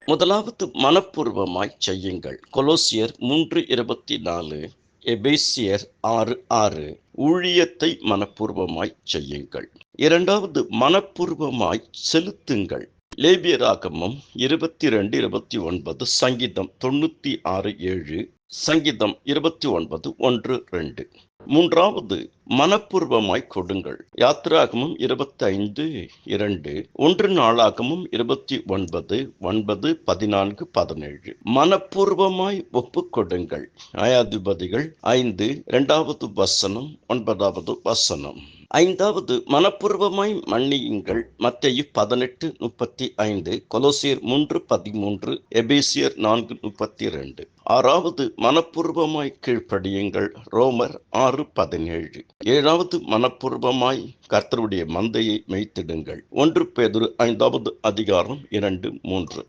முதலாவது மனப்பூர்வமாய் செய்யுங்கள். கொலோசியர் 3:24, எபேசியர் 6:6. ஊழியத்தை மனப்பூர்வமாய் செய்யுங்கள். இரண்டாவது மனப்பூர்வமாய் செலுத்துங்கள். லேவியராகமம் 22:29, சங்கீதம் 96:7, சங்கீதம் 29:1-2. மூன்றாவது மனப்பூர்வமாய் கொடுங்கள். யாத்திராகமம் 25:2, 1 நாளாகமம் 29:9, 14, 17. மனப்பூர்வமாய் ஒப்புக்கொடுங்கள். நியாயாதிபதிகள் 5, 2வது வசனம், 9வது வசனம். ஐந்தாவது மனப்பூர்வமாய் மன்னியுங்கள். மத்தேயு 18:35, கொலோசியர் 3:13, எபேசியர் 4:32. ஆறாவது மனப்பூர்வமாய் கீழ்ப்படியுங்கள். ரோமர் 6:17. ஏழாவது மனப்பூர்வமாய் கர்த்தருடைய மந்தையை மேய்த்திடுங்கள். 1 பேதுரு 5வது அதிகாரம் 2, 3.